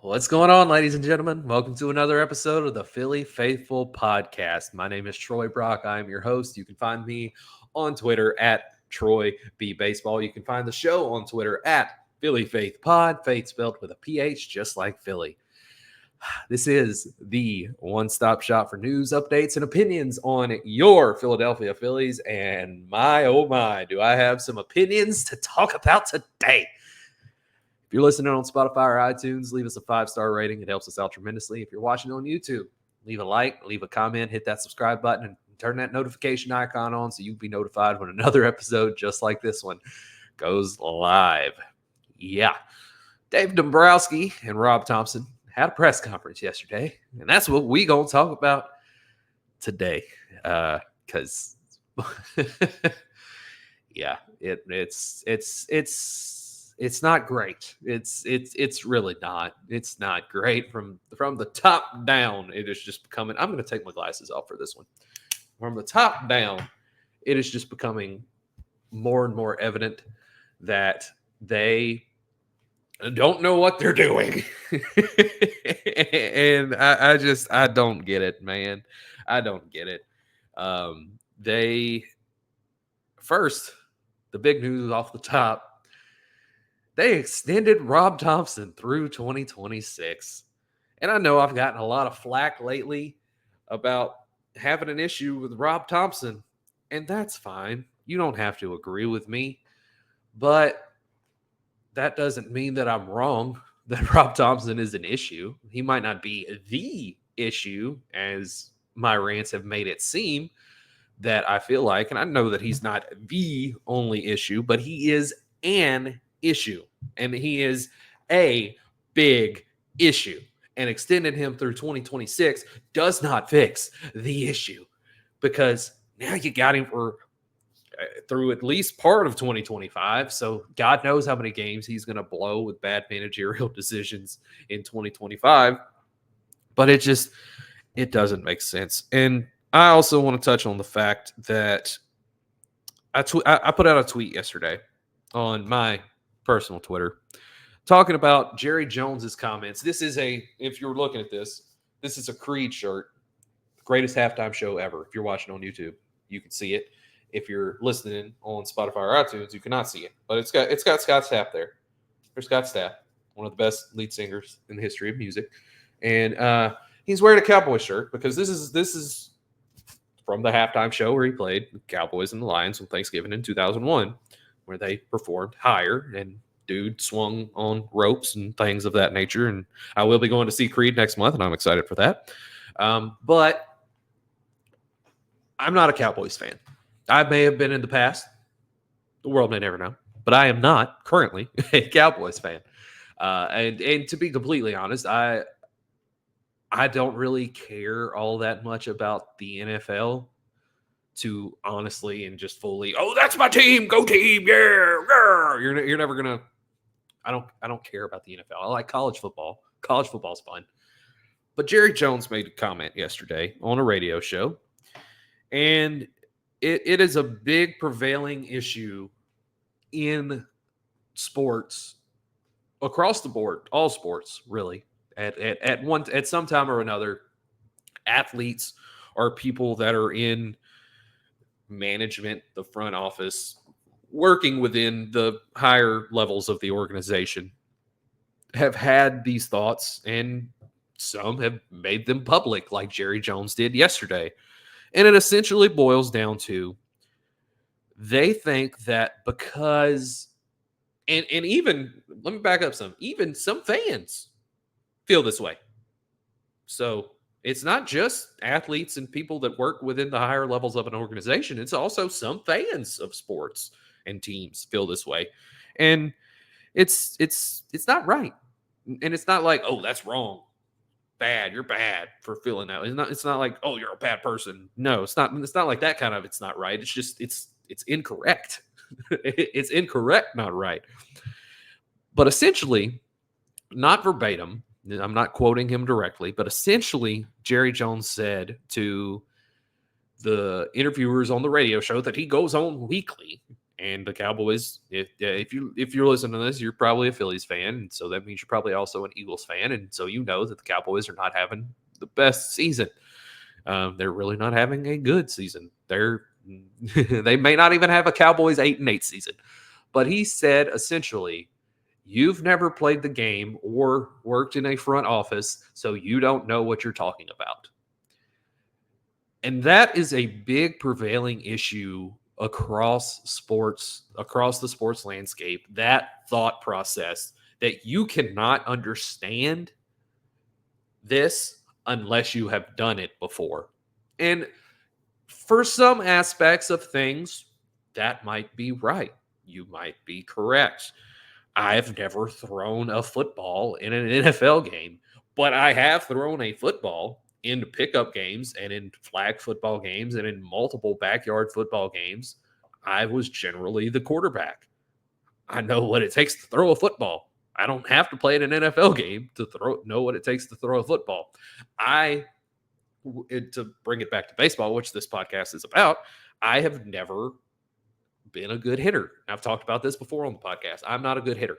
What's going on, ladies and gentlemen? Welcome to another episode of the Philly Faithful Podcast. My name is Troy Brock. I am your host. You can find me on Twitter at Troy B Baseball. You can find the show on Twitter at Philly Faith Pod. Faith spelled with a PH, just like Philly. This is the one-stop shop for news, updates, and opinions on your Philadelphia Phillies. And my, oh my, do I have some opinions to talk about today. If you're listening on Spotify or iTunes, leave us a 5-star rating. It helps us out tremendously. If you're watching on YouTube, leave a like, leave a comment, hit that subscribe button, and turn that notification icon on so you'll be notified when another episode just like this one goes live. Yeah. Dave Dombrowski and Rob Thomson had a press conference yesterday, and that's what we going to talk about today. Because, yeah, it's not great. It's really not. It's not great from the top down. It is just becoming. I'm going to take my glasses off for this one. From the top down, it is just becoming more and more evident that they don't know what they're doing. And I don't get it, man. I don't get it. The big news off the top. They extended Rob Thomson through 2026. And I know I've gotten a lot of flack lately about having an issue with Rob Thomson, and that's fine. You don't have to agree with me, but that doesn't mean that I'm wrong, that Rob Thomson is an issue. He might not be the issue, as my rants have made it seem, that I feel like, and I know that he's not the only issue, but he is an issue, and he is a big issue, and extending him through 2026 does not fix the issue, because now you got him for through at least part of 2025, so God knows how many games he's going to blow with bad managerial decisions in 2025, but it doesn't make sense. And I also want to touch on the fact that I put out a tweet yesterday on my personal Twitter talking about Jerry Jones's comments. This is if you're looking at this is a Creed shirt, greatest halftime show ever. If you're watching on YouTube, you can see it. If you're listening on Spotify or iTunes, you cannot see it, but it's got Scott Stapp there. There's Scott Stapp, one of the best lead singers in the history of music, and he's wearing a Cowboys shirt because this is from the halftime show where he played the Cowboys and the Lions on Thanksgiving in 2001, where they performed Higher, and dude swung on ropes and things of that nature. And I will be going to see Creed next month, and I'm excited for that. But I'm not a Cowboys fan. I may have been in the past. The world may never know. But I am not currently a Cowboys fan. And to be completely honest, I don't really care all that much about the NFL to honestly and just fully, oh, that's my team, go team, yeah. You're never gonna. I don't care about the NFL. I like college football. College football's fun. But Jerry Jones made a comment yesterday on a radio show, and it is a big prevailing issue in sports across the board, all sports really. At some time or another, athletes or people that are in management, the front office, working within the higher levels of the organization, have had these thoughts, and some have made them public, like Jerry Jones did yesterday. And it essentially boils down to they think that because, and even, let me back up some, even some fans feel this way. So it's not just athletes and people that work within the higher levels of an organization. It's also some fans of sports and teams feel this way. And it's not right. And it's not like, oh, that's wrong. Bad. You're bad for feeling that. It's not like, oh, you're a bad person. No, it's not like that kind of, it's not right. It's just, it's incorrect. It's incorrect, not right. But essentially, not verbatim, I'm not quoting him directly, but essentially Jerry Jones said to the interviewers on the radio show that he goes on weekly And the Cowboys, if you're listening to this, you're probably a Phillies fan, and so that means you're probably also an Eagles fan, and so you know that the Cowboys are not having the best season. They're really not having a good season. They may not even have a Cowboys 8-8 season. But he said essentially, you've never played the game or worked in a front office, so you don't know what you're talking about. And that is a big prevailing issue across sports, across the sports landscape, that thought process that you cannot understand this unless you have done it before. And for some aspects of things, that might be right. You might be correct. I've never thrown a football in an NFL game, but I have thrown a football in pickup games and in flag football games and in multiple backyard football games. I was generally the quarterback. I know what it takes to throw a football. I don't have to play in an NFL game to know what it takes to throw a football. To bring it back to baseball, which this podcast is about, I have never been a good hitter. I've talked about this before on the podcast. I'm not a good hitter.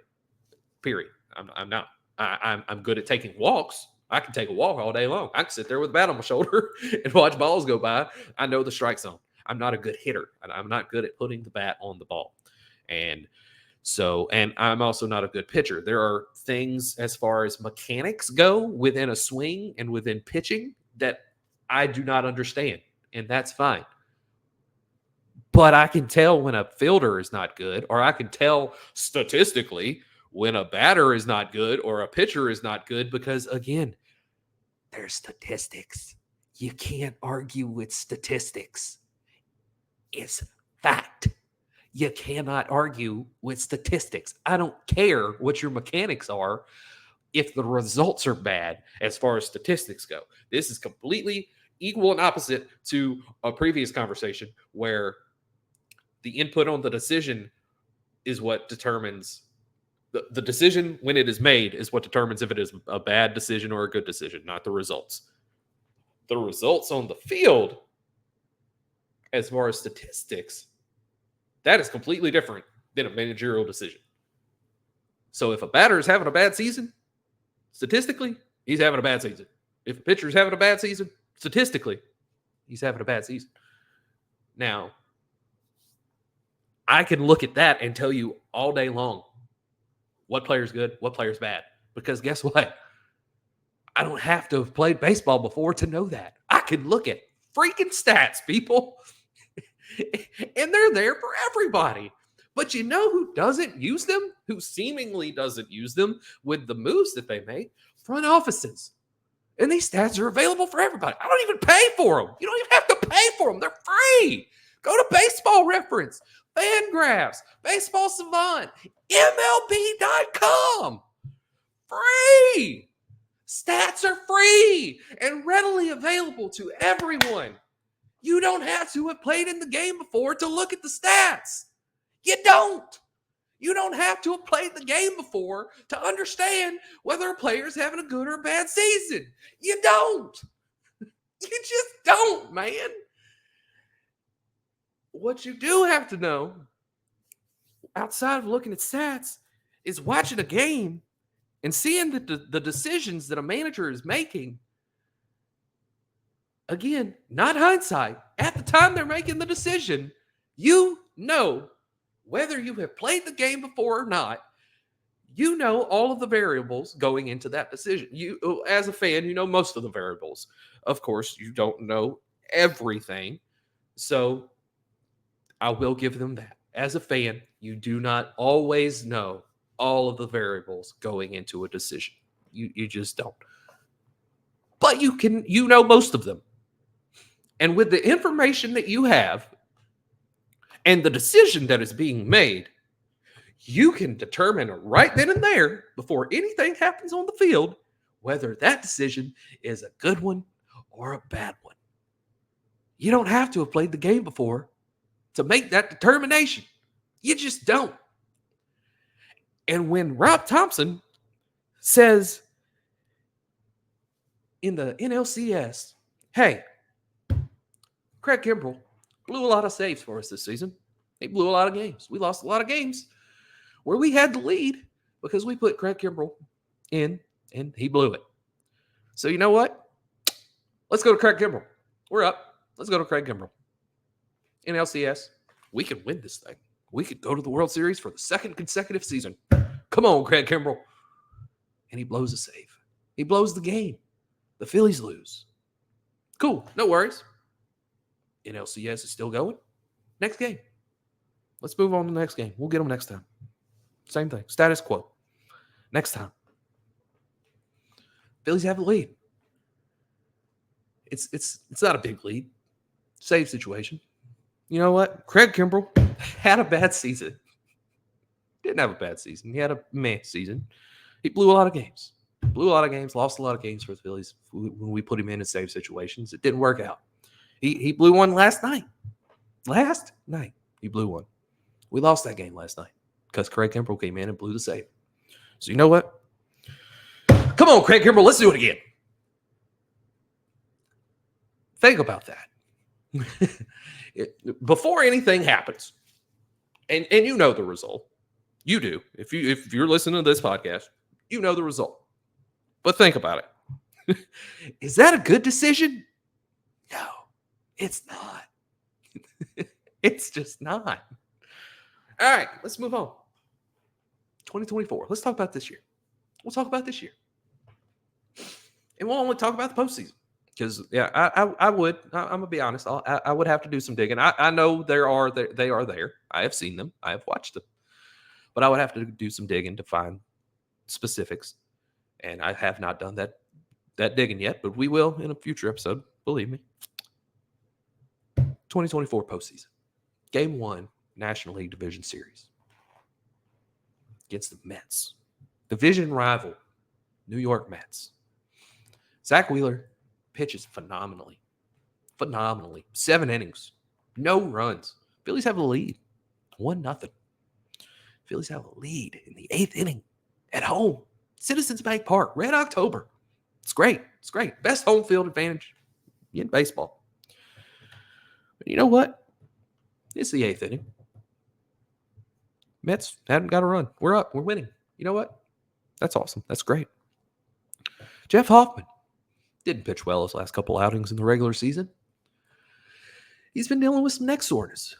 Period. I'm not. I'm good at taking walks. I can take a walk all day long. I can sit there with a bat on my shoulder and watch balls go by. I know the strike zone. I'm not a good hitter. I'm not good at putting the bat on the ball. And I'm also not a good pitcher. There are things as far as mechanics go within a swing and within pitching that I do not understand, and that's fine. But I can tell when a fielder is not good, or I can tell statistically when a batter is not good or a pitcher is not good because, again, there's statistics. You can't argue with statistics. It's fact. You cannot argue with statistics. I don't care what your mechanics are if the results are bad as far as statistics go. This is completely equal and opposite to a previous conversation where the input on the decision is what determines the decision when it is made is what determines if it is a bad decision or a good decision, not the results. The results on the field, as far as statistics, that is completely different than a managerial decision. So if a batter is having a bad season, statistically, he's having a bad season. If a pitcher is having a bad season, statistically, he's having a bad season. Now, I can look at that and tell you all day long what player's good, what player's bad. Because guess what? I don't have to have played baseball before to know that. I can look at freaking stats, people. And they're there for everybody. But you know who doesn't use them? Who seemingly doesn't use them with the moves that they make? Front offices. And these stats are available for everybody. I don't even pay for them. You don't even have to pay for them. They're free. Go to Baseball Reference, Fangraphs, Baseball Savant, MLB.com. Free. Stats are free and readily available to everyone. You don't have to have played in the game before to look at the stats. You don't. You don't have to have played the game before to understand whether a player is having a good or a bad season. You don't. You just don't, man. What you do have to know, outside of looking at stats, is watching a game and seeing that the decisions that a manager is making. Again, not hindsight. At the time they're making the decision, you know whether you have played the game before or not. You know all of the variables going into that decision. You, as a fan, you know most of the variables. Of course, you don't know everything. So I will give them that. As a fan, you do not always know all of the variables going into a decision. You just don't. But you know most of them. And with the information that you have and the decision that is being made, you can determine right then and there, before anything happens on the field, whether that decision is a good one or a bad one. You don't have to have played the game before to make that determination. You just don't. And when Rob Thomson says in the NLCS, hey, Craig Kimbrell blew a lot of saves for us this season. He blew a lot of games. We lost a lot of games where we had the lead because we put Craig Kimbrell in and he blew it. So you know what? Let's go to Craig Kimbrell. We're up. Let's go to Craig Kimbrell. In LCS, we can win this thing. We could go to the World Series for the second consecutive season. Come on, Craig Kimbrell. And he blows a save. He blows the game. The Phillies lose. Cool. No worries. NLCS is still going. Next game. Let's move on to the next game. We'll get them next time. Same thing. Status quo. Next time. Phillies have the lead. It's not a big lead. Save situation. You know what? Craig Kimbrell had a bad season. Didn't have a bad season. He had a meh season. He blew a lot of games. Lost a lot of games for the Phillies when we put him in save situations. It didn't work out. He blew one last night. Last night, he blew one. We lost that game last night because Craig Kimbrell came in and blew the save. So you know what? Come on, Craig Kimbrell, let's do it again. Think about that. Before anything happens, and you know the result. You do. If you're listening to this podcast, you know the result. But think about it. Is that a good decision? No, it's not. It's just not. All right, let's move on. 2024. Let's talk about this year. We'll talk about this year. And we'll only talk about the postseason. Because, yeah, I would. I'm going to be honest. I would have to do some digging. I know they are there. I have seen them. I have watched them. But I would have to do some digging to find specifics. And I have not done that digging yet. But we will in a future episode. Believe me. 2024 postseason. Game 1, National League Division Series. Against the Mets. Division rival, New York Mets. Zach Wheeler pitches phenomenally. 7 innings. No runs. Phillies have the lead. 1-0. Phillies have a lead in the 8th inning. At home. Citizens Bank Park. Red October. It's great. It's great. Best home field advantage in baseball. But you know what? It's the 8th inning. Mets haven't got a run. We're up. We're winning. You know what? That's awesome. That's great. Jeff Hoffman didn't pitch well his last couple outings in the regular season. He's been dealing with some neck soreness.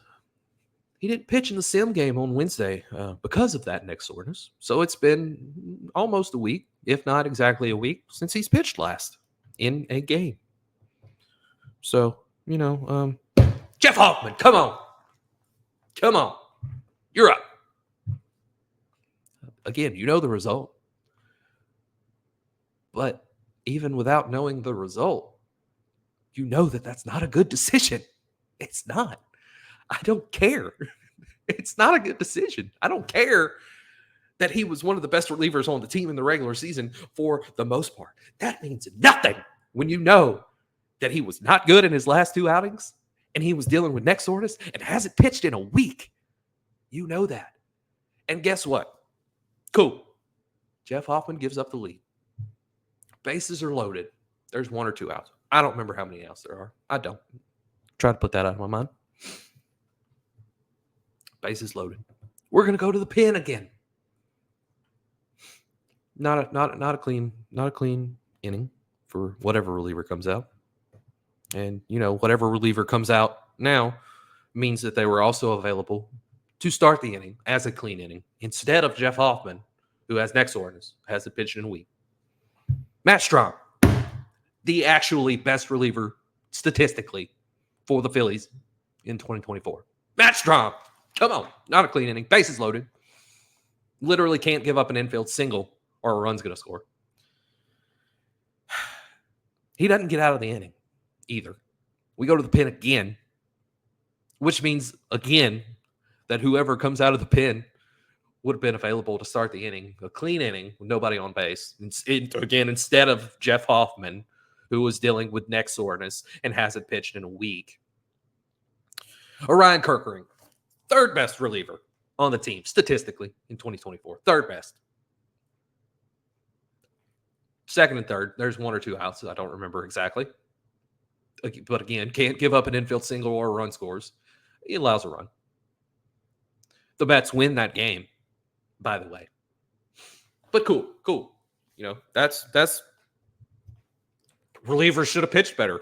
He didn't pitch in the sim game on Wednesday because of that neck soreness. So it's been almost a week, if not exactly a week, since he's pitched last in a game. So, Jeff Hoffman, come on. Come on. You're up. Again, you know the result. But even without knowing the result, you know that that's not a good decision. It's not. I don't care. It's not a good decision. I don't care that he was one of the best relievers on the team in the regular season for the most part. That means nothing when you know that he was not good in his last 2 outings and he was dealing with neck soreness and hasn't pitched in a week. You know that. And guess what? Cool. Jeff Hoffman gives up the lead. Bases are loaded. There's 1 or 2 outs. I don't remember how many outs there are. I don't. Try to put that out of my mind. Bases loaded. We're going to go to the pen again. Not a clean inning for whatever reliever comes out. And, whatever reliever comes out now means that they were also available to start the inning as a clean inning instead of Jeff Hoffman, who has neck soreness, hasn't pitched in a week. Matt Strahm, the actually best reliever statistically for the Phillies in 2024. Matt Strahm, come on, not a clean inning, bases loaded. Literally can't give up an infield single or a run's going to score. He doesn't get out of the inning either. We go to the pen again, which means, again, that whoever comes out of the pen would have been available to start the inning, a clean inning with nobody on base. Again, instead of Jeff Hoffman, who was dealing with neck soreness and hasn't pitched in a week. Orion Kerkering, 3rd best reliever on the team, statistically, in 2024. 3rd best. 2nd and 3rd, there's 1 or 2 outs. I don't remember exactly. But again, can't give up an infield single or run scores. He allows a run. the Mets win that game, by the way. But cool. That's relievers should have pitched better.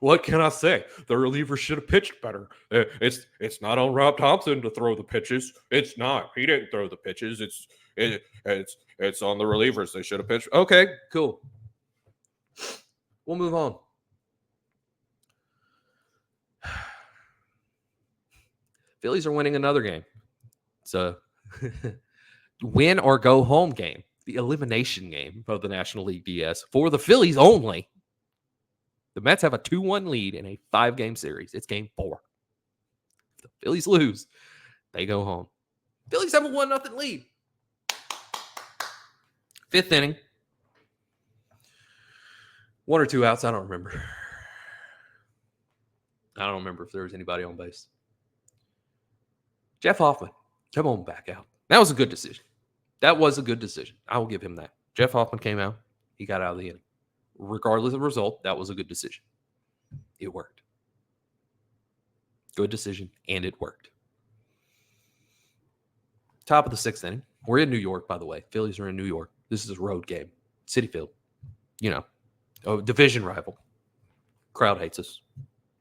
What can I say? The relievers should have pitched better. It's not on Rob Thomson to throw the pitches. It's not. He didn't throw the pitches. It's on the relievers. They should have pitched. Okay, cool. We'll move on. Phillies are winning another game. It's a win or go home game. The elimination game of the National League DS for the Phillies only. The Mets have a 2-1 lead in a 5-game series. It's game 4. If the Phillies lose, they go home. Phillies have a 1-0 lead. 5th inning. 1 or 2 outs. I don't remember. I don't remember if there was anybody on base. Jeff Hoffman, come on back out. That was a good decision. I will give him that. Jeff Hoffman came out. He got out of the inning. Regardless of the result, that was a good decision. It worked. Good decision, and it worked. Top of the 6th inning. We're in New York, by the way. Phillies are in New York. This is a road game. Citi Field. Division rival. Crowd hates us.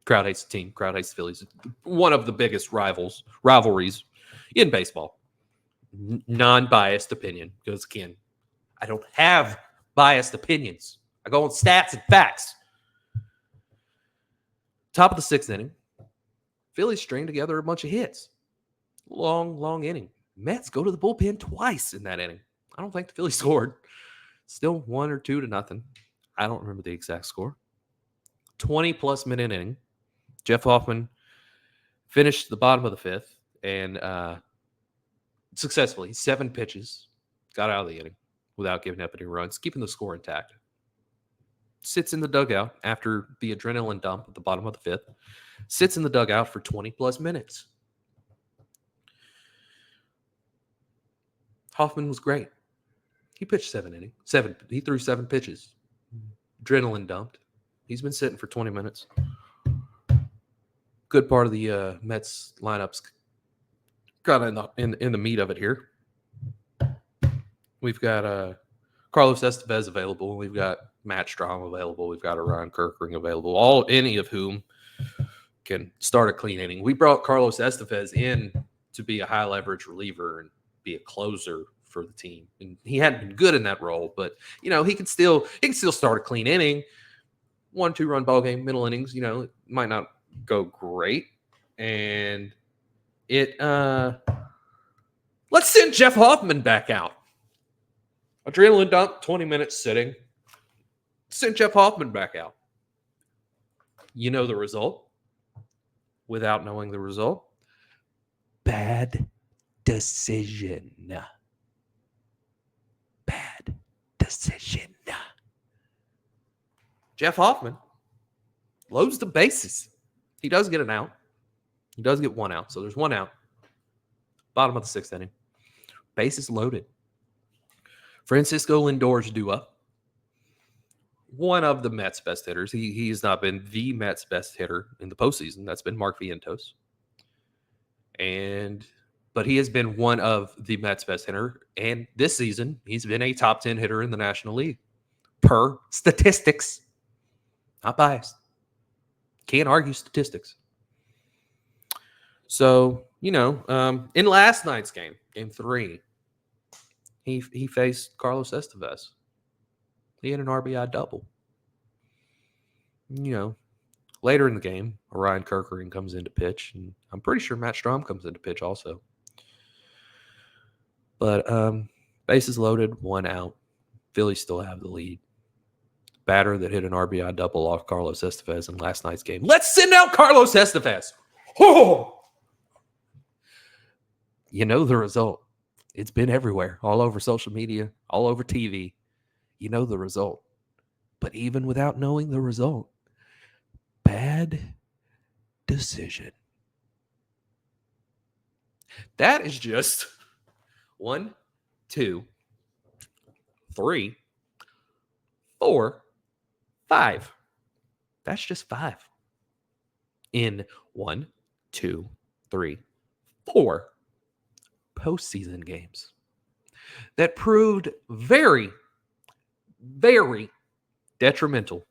Crowd hates the team. Crowd hates the Phillies. One of the biggest rivalries in baseball. Non-biased opinion. Because, again, I don't have biased opinions. I go on stats and facts. Top of the 6th inning. Phillies string together a bunch of hits. Long inning. Mets go to the bullpen twice in that inning. I don't think the Phillies scored. Still 1 or 2-0. I don't remember the exact score. 20-plus minute inning. Jeff Hoffman finished the bottom of the 5th and successfully 7 pitches, got out of the inning without giving up any runs, keeping the score intact. Sits in the dugout after the adrenaline dump at the bottom of the 5th. Sits in the dugout for 20-plus minutes. Hoffman was great. He pitched 7 innings. He threw 7 pitches. Adrenaline dumped. He's been sitting for 20 minutes. Good part of the Mets lineups got in the meat of it here. We've got Carlos Estevez available. We've got Matt Strahm available. We've got Ryan Kirkring available. Any of whom can start a clean inning. We brought Carlos Estevez in to be a high leverage reliever and be a closer for the team. And he hadn't been good in that role, but he can still start a clean inning. 1-2 run ball game, middle innings. It might not go great, and let's send Jeff Hoffman back out. Adrenaline dump, 20 minutes sitting. Send Jeff Hoffman back out. You know the result. Without knowing the result, bad decision. Bad decision. Jeff Hoffman loads the bases. He does get an out. He does get 1 out. So there's 1 out. Bottom of the 6th inning. Bases loaded. Francisco Lindor's due up. One of the Mets' best hitters. He has not been the Mets' best hitter in the postseason. That's been Mark Vientos. But he has been one of the Mets' best hitter. And this season, he's been a top 10 hitter in the National League. Per statistics. Not biased. Can't argue statistics. So, in last night's game, game 3, he faced Carlos Estevez. He had an RBI double. Later in the game, Ryan Kirkring comes in to pitch, and I'm pretty sure Matt Strahm comes in to pitch also. But bases loaded, 1 out. Phillies still have the lead. Batter that hit an RBI double off Carlos Estevez in last night's game. Let's send out Carlos Estevez. Oh! You know the result. It's been everywhere, all over social media, all over TV. You know the result. But even without knowing the result, bad decision. That is just 1, 2, 3, 4, 5. That's just 5. In 1, 2, 3, 4, postseason games that proved very, very detrimental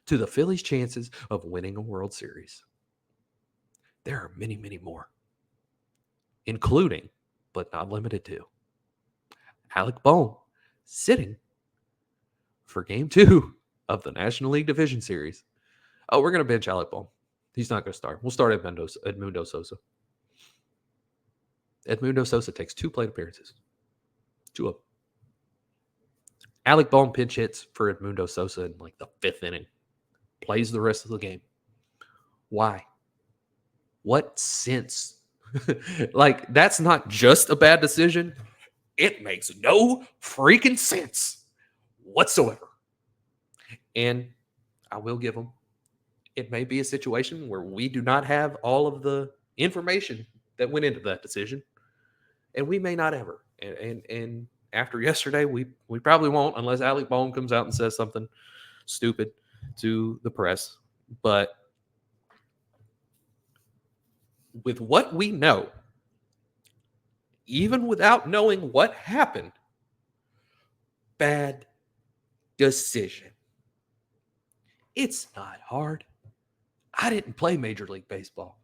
to the Phillies' chances of winning a World Series. There are many, many more, including, but not limited to, Alec Bohm sitting for Game 2 of the National League Division Series. Oh, we're going to bench Alec Bohm. He's not going to start. We'll start Edmundo Sosa. Edmundo Sosa takes 2 plate appearances. 2 of them. Alec Bohm pinch hits for Edmundo Sosa in like the 5th inning. Plays the rest of the game. Why? What sense? Like, that's not just a bad decision. It makes no freaking sense whatsoever. And I will give them, it may be a situation where we do not have all of the information that went into that decision. And we may not ever. And after yesterday, we probably won't, unless Alec Bohm comes out and says something stupid to the press. But with what we know, even without knowing what happened, bad decision. It's not hard. I didn't play Major League Baseball,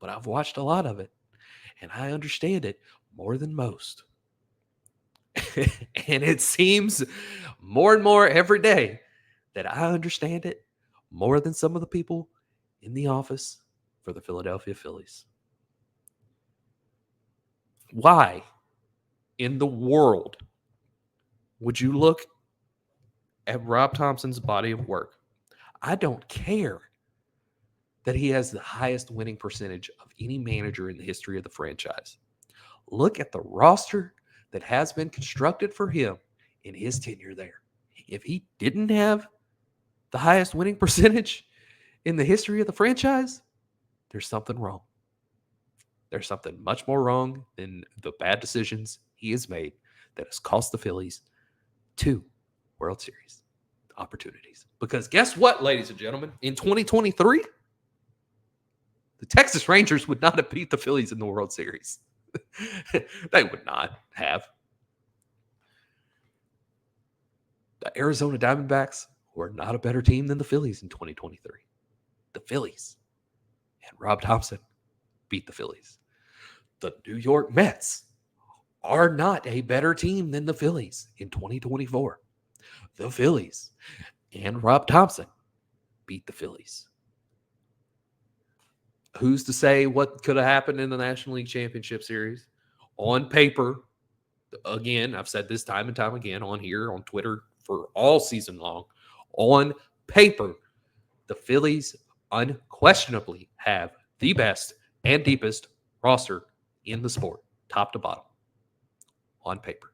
but I've watched a lot of it, and I understand it more than most. And it seems more and more every day that I understand it more than some of the people in the office for the Philadelphia Phillies. Why in the world would you look at Rob Thomson's body of work? I don't care that he has the highest winning percentage of any manager in the history of the franchise. Look at the roster that has been constructed for him in his tenure there. If he didn't have the highest winning percentage in the history of the franchise, there's something wrong. There's something much more wrong than the bad decisions he has made that has cost the Phillies 2 World Series opportunities. Because guess what, ladies and gentlemen? In 2023, the Texas Rangers would not have beat the Phillies in the World Series. They would not have. The Arizona Diamondbacks were not a better team than the Phillies in 2023. The Phillies and Rob Thomson beat the Phillies. The New York Mets are not a better team than the Phillies in 2024. The Phillies and Rob Thomson beat the Phillies. Who's to say what could have happened in the National League Championship Series? On paper, again, I've said this time and time again on here, on Twitter, for all season long. On paper, the Phillies unquestionably have the best and deepest roster in the sport, top to bottom, on paper.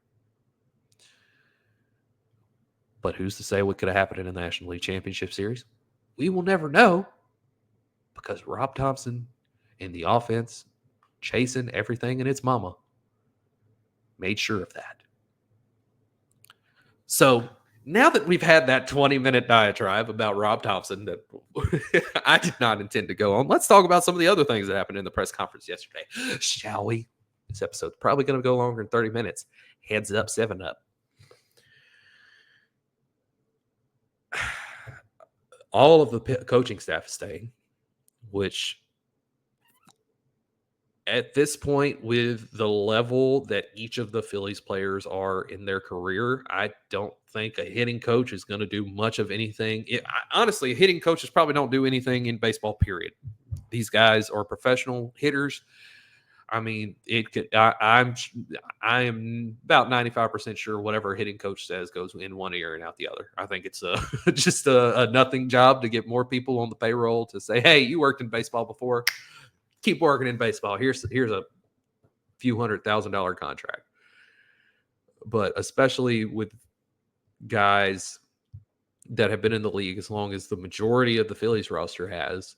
But who's to say what could have happened in the National League Championship Series? We will never know, because Rob Thomson in the offense, chasing everything in its mama, made sure of that. So now that we've had that 20-minute diatribe about Rob Thomson that I did not intend to go on, let's talk about some of the other things that happened in the press conference yesterday, shall we? This episode's probably going to go longer than 30 minutes. Heads up, 7 up. All of the coaching staff is staying, which at this point, with the level that each of the Phillies players are in their career, I don't think a hitting coach is going to do much of anything. Honestly, hitting coaches probably don't do anything in baseball, period. These guys are professional hitters. I mean, I am about 95% sure whatever a hitting coach says goes in one ear and out the other. I think it's just a nothing job to get more people on the payroll to say, hey, you worked in baseball before. Keep working in baseball. Here's a few $100,000 contract. But especially with guys that have been in the league as long as the majority of the Phillies roster has,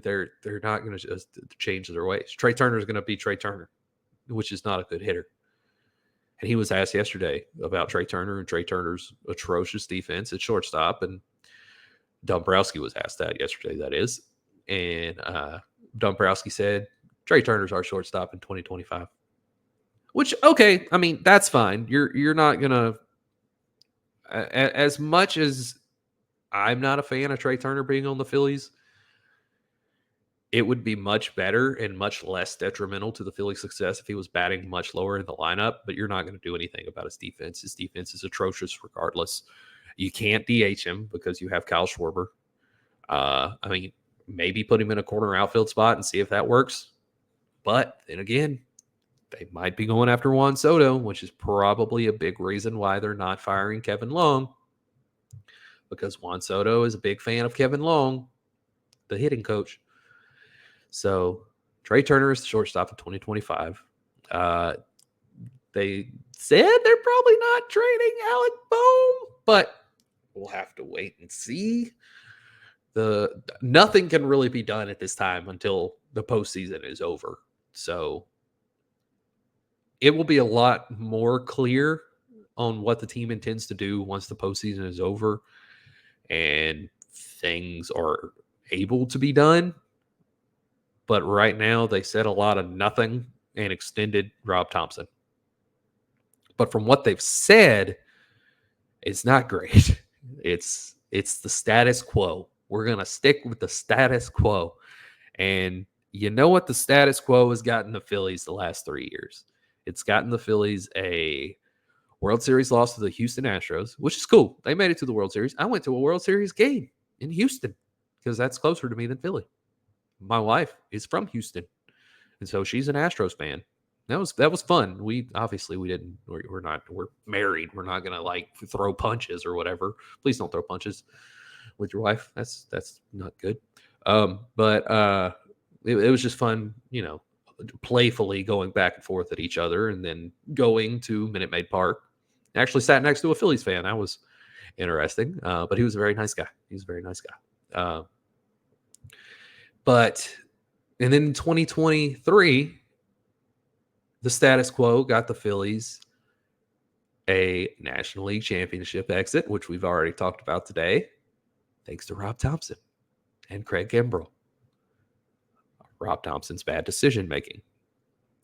they're not going to just change their ways. Trey Turner is going to be Trey Turner, which is not a good hitter. And he was asked yesterday about Trey Turner and Trey Turner's atrocious defense at shortstop. And Dombrowski was asked that yesterday, that is. And Dombrowski said, Trey Turner's our shortstop in 2025. Which, okay, I mean, that's fine. You're not gonna as much as I'm not a fan of Trey Turner being on the Phillies, it would be much better and much less detrimental to the Phillies' success if he was batting much lower in the lineup. But you're not going to do anything about his defense. His defense is atrocious regardless. You can't DH him because you have Kyle Schwarber. I mean, maybe put him in a corner outfield spot and see if that works. But then again, they might be going after Juan Soto, which is probably a big reason why they're not firing Kevin Long, because Juan Soto is a big fan of Kevin Long, the hitting coach. So Trey Turner is the shortstop of 2025. They said they're probably not trading Alec Bohm, but we'll have to wait and see. Nothing can really be done at this time until the postseason is over. So it will be a lot more clear on what the team intends to do once the postseason is over and things are able to be done. But right now, they said a lot of nothing and extended Rob Thomson. But from what they've said, it's not great. It's the status quo. We're going to stick with the status quo. And you know what the status quo has gotten the Phillies the last 3 years? It's gotten the Phillies a World Series loss to the Houston Astros, which is cool. They made it to the World Series. I went to a World Series game in Houston because that's closer to me than Philly. My wife is from Houston, and so she's an Astros fan. That was fun. We're married. We're not gonna like throw punches or whatever. Please don't throw punches with your wife. That's not good. But it was just fun, playfully going back and forth at each other, and then going to Minute Maid Park. I actually sat next to a Phillies fan. That was interesting. But he was a very nice guy. And then in 2023, the status quo got the Phillies a National League Championship exit, which we've already talked about today, thanks to Rob Thomson and Craig Kimbrell. Rob Thompson's bad decision-making.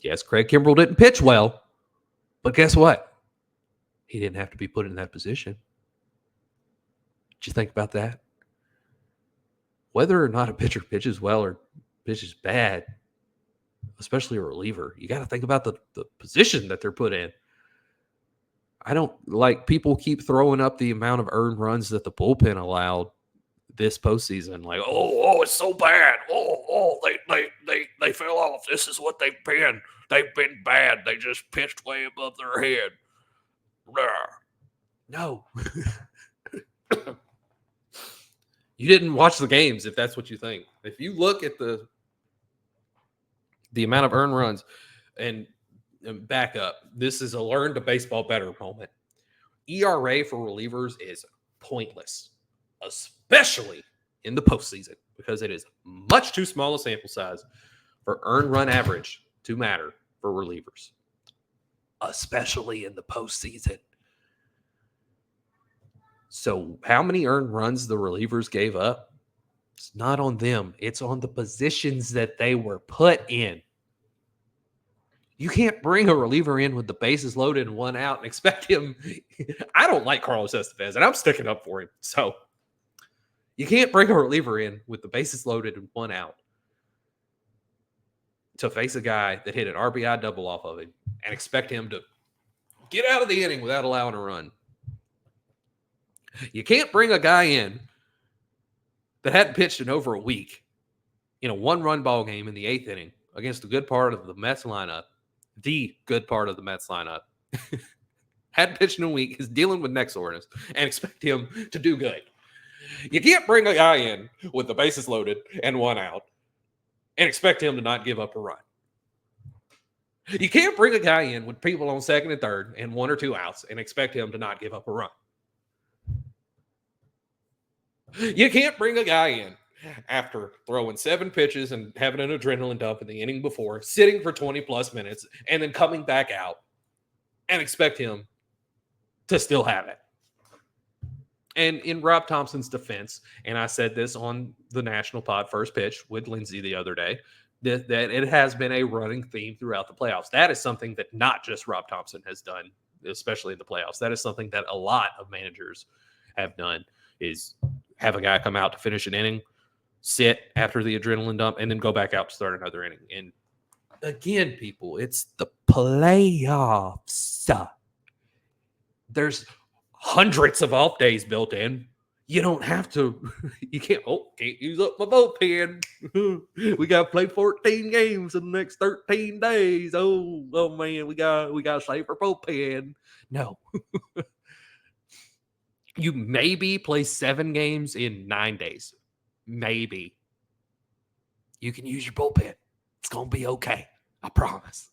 Yes, Craig Kimbrell didn't pitch well, but guess what? He didn't have to be put in that position. Did you think about that? Whether or not a pitcher pitches well or pitches bad, especially a reliever, you got to think about the position that they're put in. I don't like people keep throwing up the amount of earned runs that the bullpen allowed this postseason. Like, oh, it's so bad. They fell off. This is what they've been. They've been bad. They just pitched way above their head. No. You didn't watch the games if that's what you think. If you look at the amount of earned runs and back up, this is a learn to baseball better moment. ERA for relievers is pointless, especially in the postseason, because it is much too small a sample size for earned run average to matter for relievers, especially in the postseason. So how many earned runs the relievers gave up? It's not on them. It's on the positions that they were put in. You can't bring a reliever in with the bases loaded and one out and expect him. I don't like Carlos Estevez, and I'm sticking up for him. So you can't bring a reliever in with the bases loaded and one out to face a guy that hit an RBI double off of him and expect him to get out of the inning without allowing a run. You can't bring a guy in that hadn't pitched in over a week in a one-run ball game in the eighth inning against a good part of the Mets lineup, hadn't pitched in a week, is dealing with neck soreness, and expect him to do good. You can't bring a guy in with the bases loaded and one out and expect him to not give up a run. You can't bring a guy in with people on second and third and one or two outs and expect him to not give up a run. You can't bring a guy in after throwing 7 pitches and having an adrenaline dump in the inning before, sitting for 20-plus minutes, and then coming back out and expect him to still have it. And in Rob Thompson's defense, and I said this on the National Pod First Pitch with Lindsay the other day, that it has been a running theme throughout the playoffs. That is something that not just Rob Thomson has done, especially in the playoffs. That is something that a lot of managers have done, is have a guy come out to finish an inning, sit after the adrenaline dump, and then go back out to start another inning. And again, people, it's the playoffs. There's hundreds of off days built in. You don't have to. You can't use up my bullpen. We got to play 14 games in the next 13 days. Oh man, we got to save our bullpen. No. You maybe play 7 games in 9 days. Maybe. You can use your bullpen. It's going to be okay. I promise.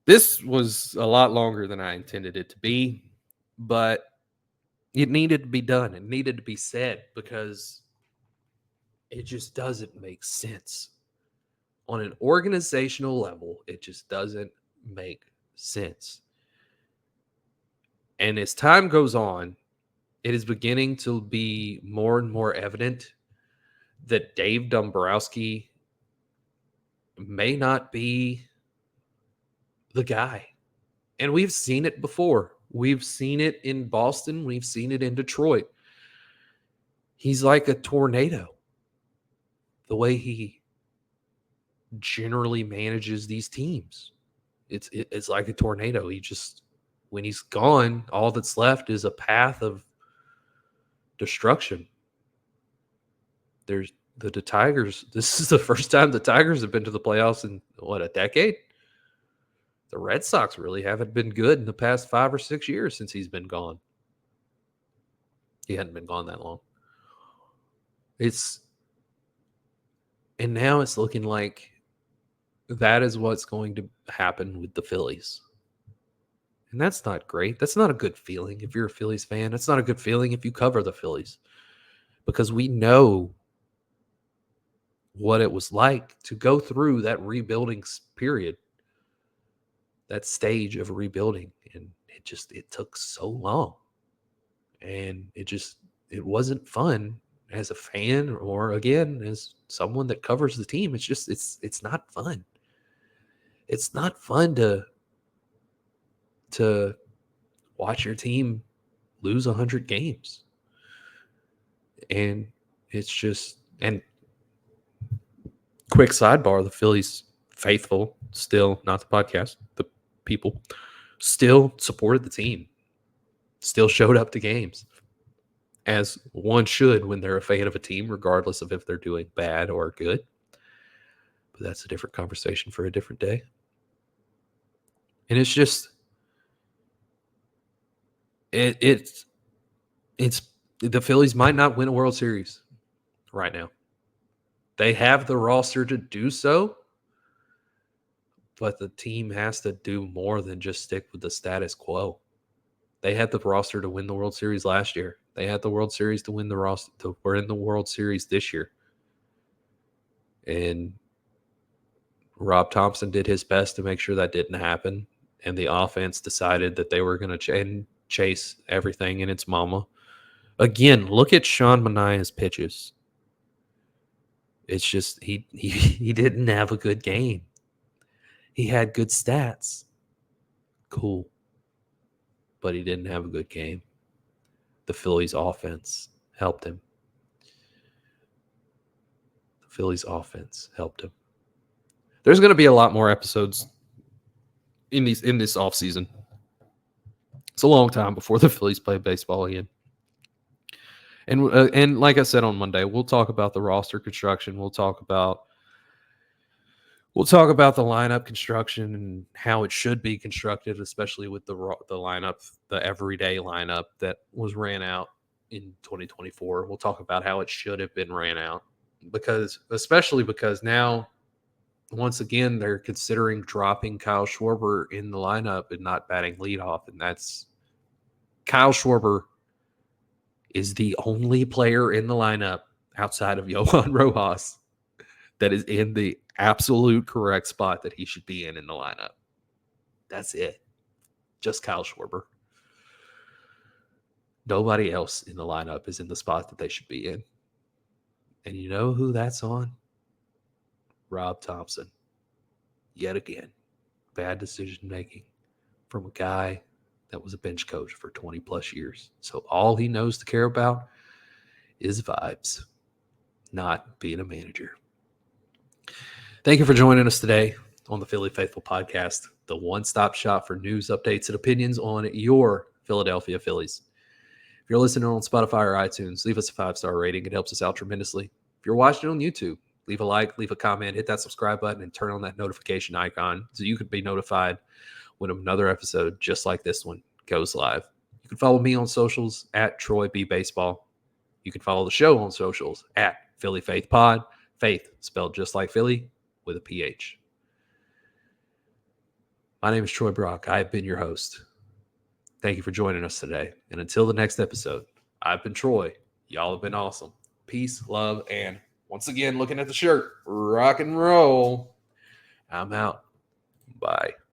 This was a lot longer than I intended it to be, but it needed to be done. It needed to be said because it just doesn't make sense. On an organizational level, it just doesn't make sense. And as time goes on, it is beginning to be more and more evident that Dave Dombrowski may not be the guy. And we've seen it before. We've seen it in Boston. We've seen it in Detroit. He's like a tornado. The way he generally manages these teams. It's like a tornado. He just, when he's gone, all that's left is a path of destruction. There's the Tigers. This is the first time the Tigers have been to the playoffs in, a decade? The Red Sox really haven't been good in the past 5 or 6 years since he's been gone. He hadn't been gone that long. And now it's looking like that is what's going to happen with the Phillies. And that's not great. That's not a good feeling if you're a Phillies fan. That's not a good feeling if you cover the Phillies. Because we know what it was like to go through that rebuilding period, that stage of rebuilding. And it took so long. And it wasn't fun as a fan or, again, as someone that covers the team. It's not fun. It's not fun to watch your team lose 100 games. And it's just, and quick sidebar, the Phillies faithful still, not the podcast, the people still supported the team, still showed up to games, as one should when they're a fan of a team, regardless of if they're doing bad or good. But that's a different conversation for a different day. And it's just, it's the Phillies might not win a World Series right now. They have the roster to do so, but the team has to do more than just stick with the status quo. They had the roster to win the World Series last year. They had the World Series to win the roster. We're in the World Series this year. And Rob Thomson did his best to make sure that didn't happen. And the offense decided that they were going to chase everything in its mama. Again, look at Sean Manaea's pitches. It's just he didn't have a good game. He had good stats. Cool. But he didn't have a good game. The Phillies offense helped him. The Phillies offense helped him. There's going to be a lot more episodes in this offseason. It's a long time before the Phillies play baseball again. And like I said on Monday, we'll talk about the roster construction. We'll talk about the lineup construction and how it should be constructed, especially with the lineup, the everyday lineup that was ran out in 2024. We'll talk about how it should have been ran out, especially because now, once again, they're considering dropping Kyle Schwarber in the lineup and not batting leadoff, and that's Kyle Schwarber is the only player in the lineup outside of Johan Rojas that is in the absolute correct spot that he should be in the lineup. That's it. Just Kyle Schwarber. Nobody else in the lineup is in the spot that they should be in. And you know who that's on? Rob Thomson. Yet again, bad decision making from a guy that was a bench coach for 20 plus years. So all he knows to care about is vibes, not being a manager. Thank you for joining us today on the Philly Faithful Podcast, the one-stop shop for news, updates, and opinions on your Philadelphia Phillies. If you're listening on Spotify or iTunes, leave us a 5-star rating. It helps us out tremendously. If you're watching on YouTube, leave a like, leave a comment, hit that subscribe button, and turn on that notification icon so you can be notified when another episode just like this one goes live. You can follow me on socials at Troy B Baseball. You can follow the show on socials at Philly Faith Pod. Faith spelled just like Philly with a PH. My name is Troy Brock. I have been your host. Thank you for joining us today. And until the next episode, I've been Troy. Y'all have been awesome. Peace, love, and once again, looking at the shirt, rock and roll. I'm out. Bye.